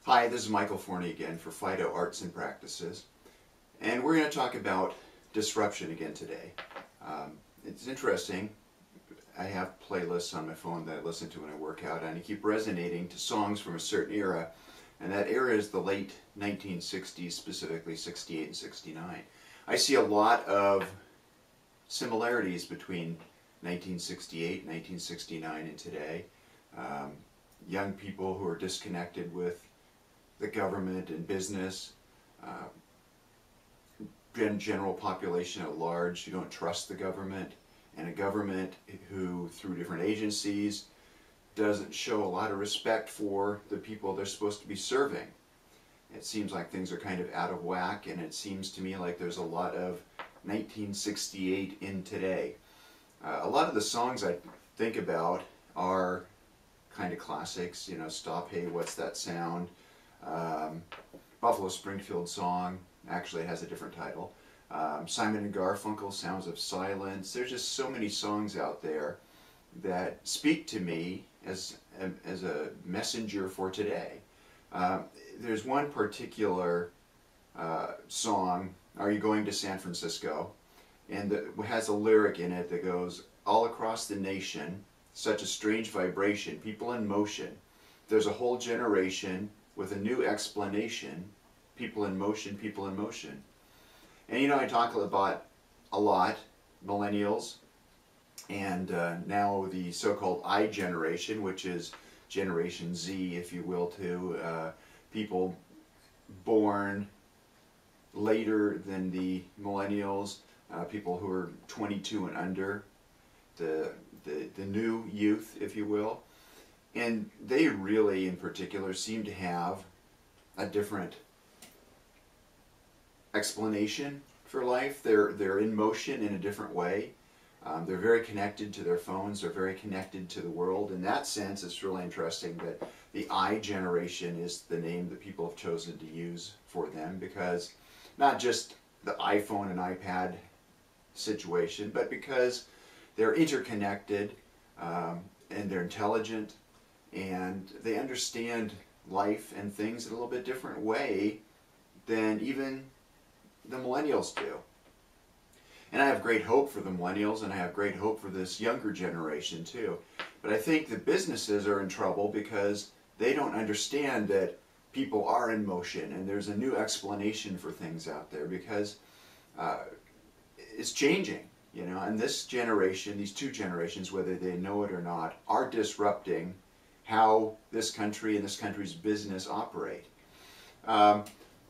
Hi, this is Michael Forney again for FIDO Arts and Practices, and we're going to talk about disruption again today. It's interesting. I have playlists on my phone that I listen to when I work out, and I keep resonating to songs from a certain era, and that era is the late 1960s, specifically 68 and 69. I see a lot of similarities between 1968, 1969, and today. Young people who are disconnected with the government and business, general population at large who don't trust the government, and a government who, through different agencies, doesn't show a lot of respect for the people they're supposed to be serving. It seems like things are kind of out of whack, and it seems to me like there's a lot of 1968 in today. A lot of the songs I think about are kind of classics, you know, Stop, Hey, What's That Sound? Buffalo Springfield song, actually it has a different title. Simon and Garfunkel, Sounds of Silence. There's just so many songs out there that speak to me as a messenger for today. There's one particular song, Are You Going to San Francisco? And it has a lyric in it that goes, all across the nation, such a strange vibration, people in motion. There's a whole generation with a new explanation, people in motion, people in motion. And you know, I talk about a lot, millennials, and now the so-called I generation, which is Generation Z, if you will, too, people born later than the millennials, people who are 22 and under, the new youth, if you will. And they really, in particular, seem to have a different explanation for life. They're in motion in a different way. They're very connected to their phones. They're very connected to the world. In that sense, it's really interesting that the I generation is the name that people have chosen to use for them, because not just the iPhone and iPad situation, but because they're interconnected and they're intelligent, and they understand life and things in a little bit different way than even the millennials do. And I have great hope for the millennials, and I have great hope for this younger generation too. But I think the businesses are in trouble because they don't understand that people are in motion, and there's a new explanation for things out there, because it's changing. You know, and this generation, these two generations, whether they know it or not, are disrupting how this country and this country's business operate.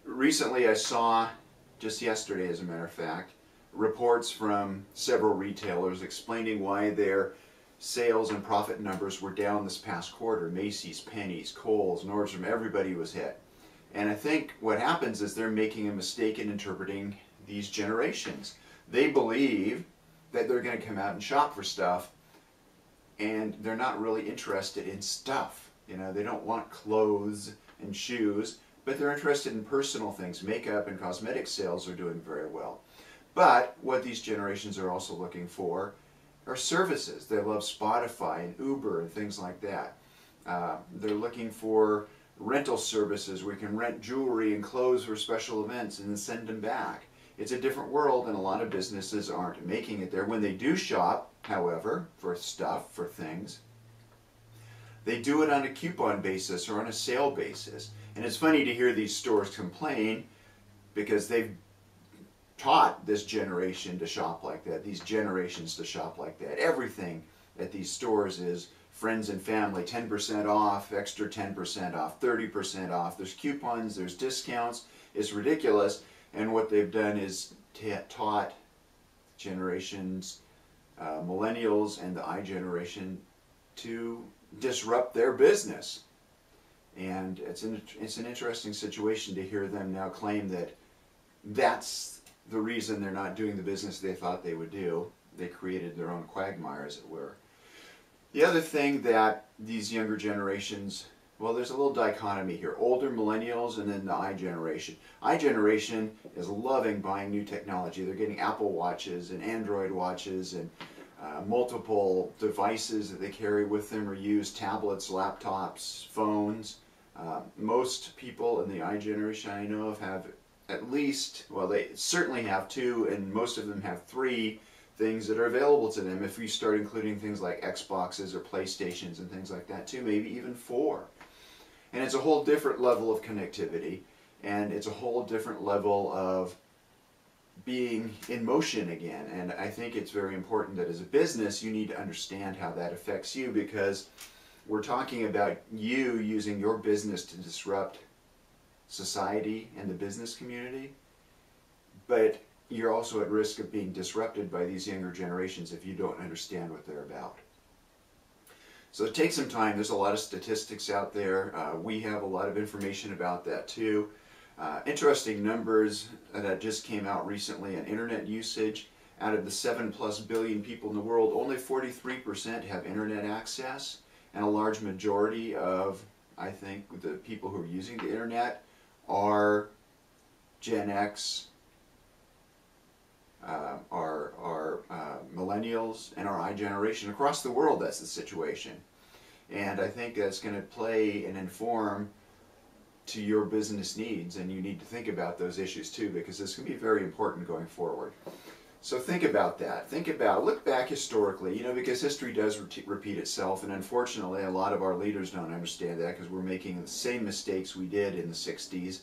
Recently I saw, just yesterday as a matter of fact, reports from several retailers explaining why their sales and profit numbers were down this past quarter. Macy's, Penny's, Kohl's, Nordstrom, everybody was hit. And I think what happens is they're making a mistake in interpreting these generations. They believe that they're going to come out and shop for stuff, and they're not really interested in stuff. You know, they don't want clothes and shoes, but they're interested in personal things. Makeup and cosmetic sales are doing very well. But what these generations are also looking for are services. They love Spotify and Uber and things like that. They're looking for rental services where you can rent jewelry and clothes for special events and then send them back. It's a different world, and a lot of businesses aren't making it there. When they do shop, however, for stuff, for things, they do it on a coupon basis or on a sale basis. And it's funny to hear these stores complain, because they've taught this generation to shop like that, these generations to shop like that. Everything at these stores is friends and family, 10% off, extra 10% off, 30% off. There's coupons, there's discounts. It's ridiculous. And what they've done is taught generations, millennials and the I generation, to disrupt their business. And it's an interesting situation to hear them now claim that that's the reason they're not doing the business they thought they would do. They created their own quagmire, as it were. The other thing that these younger generations, well, there's a little dichotomy here. Older millennials and then the I generation. I generation is loving buying new technology. They're getting Apple Watches and Android watches and multiple devices that they carry with them or use, tablets, laptops, phones. Most people in the I generation I know of have at least, well, they certainly have two, and most of them have three things that are available to them. If you start including things like Xboxes or PlayStations and things like that too, maybe even four. And it's a whole different level of connectivity, and it's a whole different level of being in motion again. And I think it's very important that as a business you need to understand how that affects you, because we're talking about you using your business to disrupt society and the business community, but you're also at risk of being disrupted by these younger generations if you don't understand what they're about. So take some time. There's a lot of statistics out there. We have a lot of information about that too. Interesting numbers that just came out recently on internet usage. Out of the 7+ billion people in the world, only 43% have internet access, and a large majority of, I think, the people who are using the internet are Gen X, are millennials, and our I generation. Across the world, that's the situation. And I think that's going to play and inform to your business needs, and you need to think about those issues too, because this can be very important going forward. So think about that. Look back historically, because history does repeat itself, and unfortunately a lot of our leaders don't understand that, because we're making the same mistakes we did in the 60s.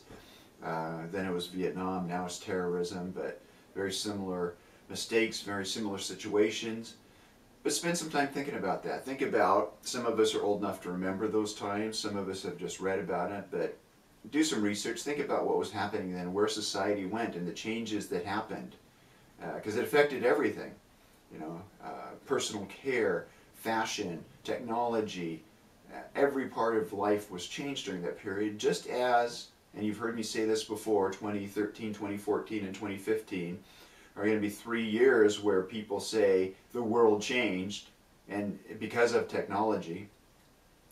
Then it was Vietnam, now it's terrorism, but very similar mistakes, very similar situations. But spend some time thinking about that. Think about, some of us are old enough to remember those times, some of us have just read about it, but do some research, think about what was happening then, where society went and the changes that happened. Because it affected everything, personal care, fashion, technology, every part of life was changed during that period, just as, and you've heard me say this before, 2013, 2014, and 2015 are going to be 3 years where people say the world changed, and because of technology,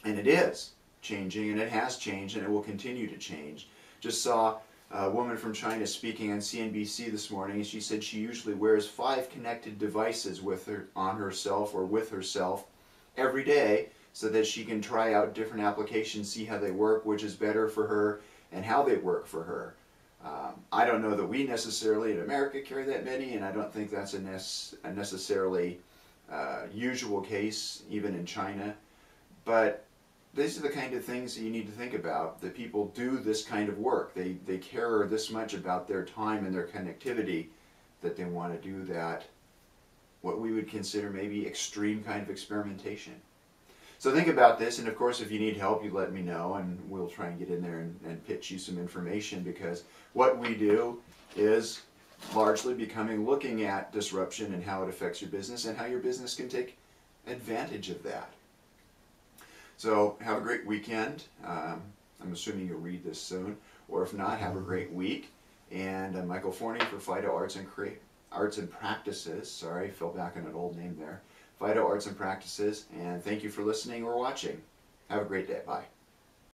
and it is changing, and it has changed, and it will continue to change. Just saw a woman from China speaking on CNBC this morning, and she said she usually wears 5 connected devices with her, on herself or with herself every day, so that she can try out different applications, see how they work, which is better for her, and how they work for her. I don't know that we necessarily in America carry that many, and I don't think that's a necessarily usual case even in China, but these are the kind of things that you need to think about, that people do this kind of work. They care this much about their time and their connectivity that they want to do that, what we would consider maybe extreme kind of experimentation. So think about this, and of course if you need help, you let me know, and we'll try and get in there and pitch you some information, because what we do is largely looking at disruption and how it affects your business and how your business can take advantage of that. So have a great weekend. I'm assuming you'll read this soon, or if not, have a great week. And I'm Michael Forney for FIDO Arts and Practices. Sorry, fell back on an old name there. FIDO Arts and Practices, and thank you for listening or watching. Have a great day. Bye.